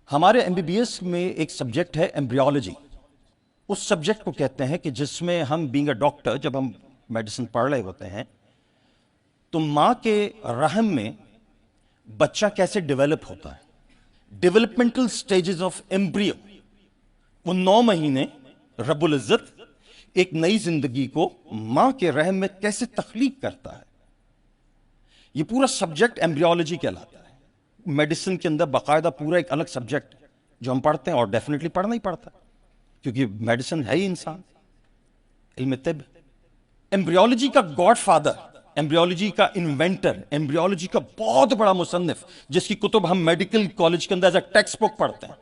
ہمارے MBBS میں ایک سبجیکٹ ہے ایمبریولوجی. اس سبجیکٹ کو کہتے ہیں کہ جس میں ہم بینگ اے ڈاکٹر جب ہم میڈیسن پڑھ رہے ہوتے ہیں تو ماں کے رحم میں بچہ کیسے ڈیولپ ہوتا ہے. ڈیولپمنٹل سٹیجز آف ایمبریو، وہ 9 مہینے رب العزت ایک نئی زندگی کو ماں کے رحم میں کیسے تخلیق کرتا ہے. یہ پورا سبجیکٹ ایمبریولوجی کہلاتا ہے. میڈیسن کے اندر باقاعدہ پورا ایک الگ سبجیکٹ جو ہم پڑھتے ہیں، اور ڈیفینیٹلی پڑھنا ہی پڑتا ہے کیونکہ میڈیسن ہے ہی انسان، علم طب. ایمبریولوجی کا گاڈ فادر، ایمبریولوجی کا انوینٹر، ایمبریولوجی کا بہت بڑا مصنف جس کی کتب ہم میڈیکل کالج کے اندر ایز اے ٹیکسٹ بک پڑھتے ہیں،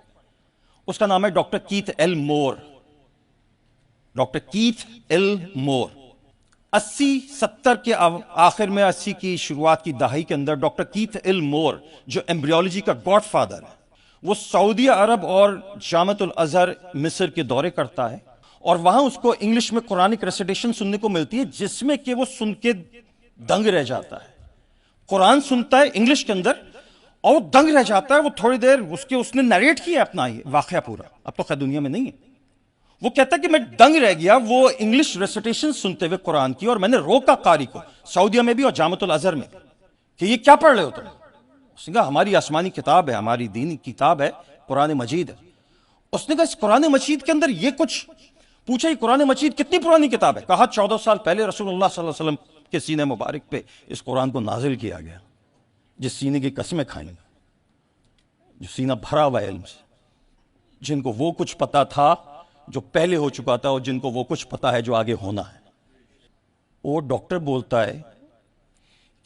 اس کا نام ہے ڈاکٹر کیتھ ایل مور. ڈاکٹر کیتھ ایل مور 80-70 کے آخر میں، 80 کی شروعات کی دہائی کے اندر ڈاکٹر کیتھ ایل مور جو ایمبریولوجی کا گاڈ فادر ہے، وہ سعودی عرب اور جامعۃ الازہر مصر کے دورے کرتا ہے، اور وہاں اس کو انگلش میں قرآنک ریسیٹیشن سننے کو ملتی ہے جس میں کہ وہ سن کے دنگ رہ جاتا ہے. قرآن سنتا ہے انگلش کے اندر اور وہ دنگ رہ جاتا ہے. وہ تھوڑی دیر اس نے نیریٹ کیا اپنا یہ واقعہ پورا، اب تو خیر دنیا میں نہیں ہے. وہ کہتا ہے کہ میں دنگ رہ گیا وہ انگلش ریسیٹیشن سنتے ہوئے قرآن کی، اور میں نے روکا قاری کو سعودیہ میں بھی اور جامعۃ الازہر میں کہ یہ کیا پڑھ رہے ہو تم. اس نے کہا ہماری آسمانی کتاب ہے، ہماری دینی کتاب ہے، قرآن مجید ہے. اس نے کہا اس قرآن مجید کے اندر یہ کچھ پوچھا، یہ قرآن مجید کتنی پرانی کتاب ہے؟ کہا 14 سال پہلے رسول اللہ صلی اللہ علیہ وسلم کے سینے مبارک پہ اس قرآن کو نازل کیا گیا. جس سینے کی قسمیں کھائیں گے، جو سینہ بھرا ہوا علم سے، جن کو وہ کچھ پتا تھا جو پہلے ہو چکا تھا، اور جن کو وہ کچھ پتا ہے جو آگے ہونا ہے. وہ ڈاکٹر بولتا ہے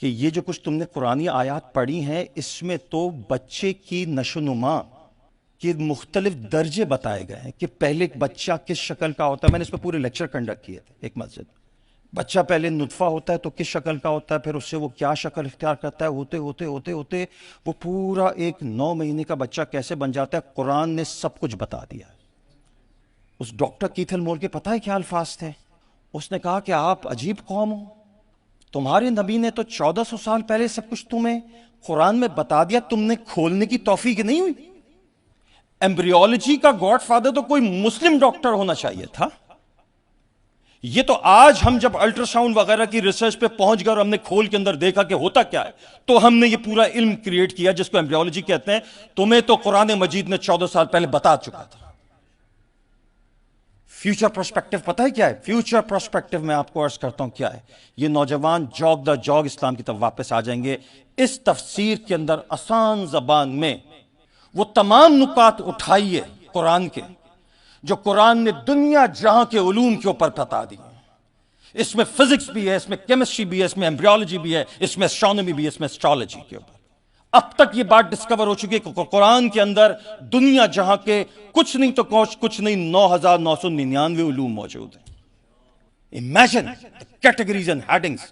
کہ یہ جو کچھ تم نے قرآنی آیات پڑھی ہیں اس میں تو بچے کی نشو و نما کے مختلف درجے بتائے گئے ہیں کہ پہلے ایک بچہ کس شکل کا ہوتا ہے. میں نے اس پہ پورے لیکچر کنڈکٹ کیے تھے ایک مسجد میں. بچہ پہلے نطفہ ہوتا ہے تو کس شکل کا ہوتا ہے، پھر اس سے وہ کیا شکل اختیار کرتا ہے، ہوتے ہوتے ہوتے ہوتے وہ پورا ایک 9 مہینے کا بچہ کیسے بن جاتا ہے. قرآن نے سب کچھ بتا دیا ہے. اس ڈاکٹر کیتھ ایل مور کے پتہ ہے کیا الفاظ تھے؟ اس نے کہا کہ آپ عجیب قوم ہو، تمہارے نبی نے تو 1400 سال پہلے سب کچھ تمہیں قرآن میں بتا دیا، تم نے کھولنے کی توفیق نہیں ہوئی. ایمبریولوجی کا گاڈ فادر تو کوئی مسلم ڈاکٹر ہونا چاہیے تھا. یہ تو آج ہم جب الٹرا ساؤنڈ وغیرہ کی ریسرچ پہ پہنچ گئے اور ہم نے کھول کے اندر دیکھا کہ ہوتا کیا ہے، تو ہم نے یہ پورا علم کریٹ کیا جس کو ایمبریولوجی کہتے ہیں. تمہیں تو قرآن مجید نے 14 سال پہلے بتا چکا تھا. فیوچر پرسپیکٹو پتہ ہے کیا ہے؟ فیوچر پرسپیکٹو میں آپ کو عرض کرتا ہوں کیا ہے. یہ نوجوان جوگ دا جوگ اسلام کی طرف واپس آ جائیں گے. اس تفسیر کے اندر آسان زبان میں وہ تمام نکات اٹھائیے قرآن کے جو قرآن نے دنیا جہاں کے علوم کے اوپر بتا دی. اس میں فزکس بھی ہے، اس میں کیمسٹری بھی ہے، اس میں ایمبریولوجی بھی ہے، اس میں اسٹرانومی بھی ہے، اس میں اسٹرالوجی کے اوپر. اب تک یہ بات ڈسکور ہو چکی ہے کہ قرآن کے اندر دنیا جہاں کے کچھ نہیں تو کچھ نہیں 9999 علوم موجود ہیں. Imagine categories and headings.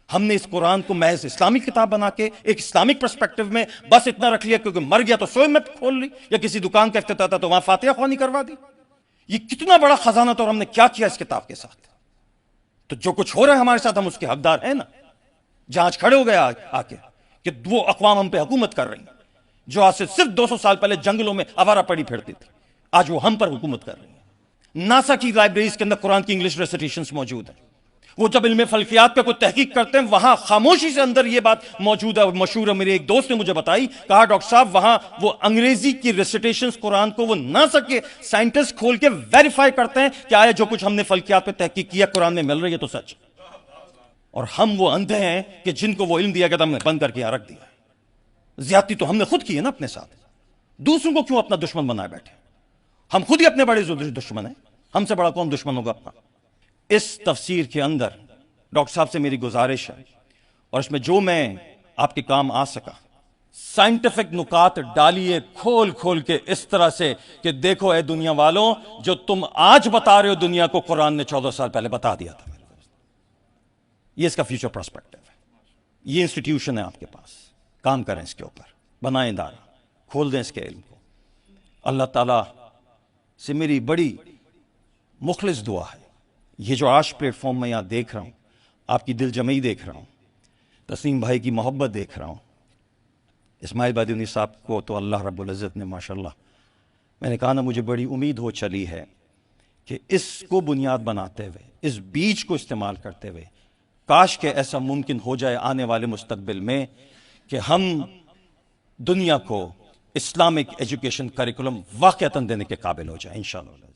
ہم نے اس قرآن کو محض اسلامک کتاب بنا کے ایک اسلامک پرسپیکٹو میں بس اتنا رکھ لیا کیونکہ مر گیا تو سوئے میں کھول لی، یا کسی دکان کا افتتاح تھا تو وہاں فاتحہ خوانی کروا دی. یہ کتنا بڑا خزانہ تھا اور ہم نے کیا کیا اس کتاب کے ساتھ. تو جو کچھ ہو رہا ہے ہمارے ساتھ ہم اس کے حقدار ہیں نا. جہاں کھڑے ہو گئے آ کے کہ وہ اقوام ہم پہ حکومت کر رہی ہیں جو آج سے صرف 200 سال پہلے جنگلوں میں آوارہ پڑی پھرتی تھی، آج وہ ہم پر حکومت کر رہی ہیں. ناسا کی لائبریریز کے اندر قرآن کی انگلش ریسیٹیشنز موجود ہیں. وہ جب علم فلکیات پہ کوئی تحقیق کرتے ہیں وہاں خاموشی سے اندر یہ بات موجود ہے. مشہور ہے، میرے ایک دوست نے مجھے بتائی، کہا ڈاکٹر صاحب وہاں وہ انگریزی کی ریسیٹیشنز قرآن کو وہ ناسا کے سائنٹسٹ کھول کے ویریفائی کرتے ہیں کہ آیا جو کچھ ہم نے فلکیات پہ تحقیق کیا قرآن میں مل رہی ہے تو سچ. اور ہم وہ اندھے ہیں کہ جن کو وہ علم دیا گیا تھا ہم نے بند کر کے یہاں رکھ دیا. زیادتی تو ہم نے خود کی ہے نا اپنے ساتھ. دوسروں کو کیوں اپنا دشمن بنائے بیٹھے؟ ہم خود ہی اپنے بڑے دشمن ہیں. ہم سے بڑا کون دشمن ہوگا اپنا؟ اس تفسیر کے اندر ڈاکٹر صاحب سے میری گزارش ہے، اور اس میں جو میں آپ کے کام آ سکا، سائنٹیفک نکات ڈالیے کھول کھول کے اس طرح سے کہ دیکھو اے دنیا والوں، جو تم آج بتا رہے ہو دنیا کو قرآن نے 14 سال پہلے بتا دیا تھا. یہ اس کا فیوچر پرسپیکٹو ہے. یہ انسٹیٹیوشن ہے آپ کے پاس، کام کریں اس کے اوپر، بنائیں ادارہ، کھول دیں اس کے علم کو. اللہ تعالیٰ سے میری بڑی مخلص دعا ہے، یہ جو آج پلیٹ فارم میں یہاں دیکھ رہا ہوں، آپ کی دل جمعی دیکھ رہا ہوں، تسلیم بھائی کی محبت دیکھ رہا ہوں، اسماعیل بادونی صاحب کو تو اللہ رب العزت نے ماشاءاللہ، میں نے کہا نا مجھے بڑی امید ہو چلی ہے کہ اس کو بنیاد بناتے ہوئے، اس بیج کو استعمال کرتے ہوئے، کاش کہ ایسا ممکن ہو جائے آنے والے مستقبل میں کہ ہم دنیا کو اسلامک ایجوکیشن کریکولم واقعتاً دینے کے قابل ہو جائیں انشاءاللہ۔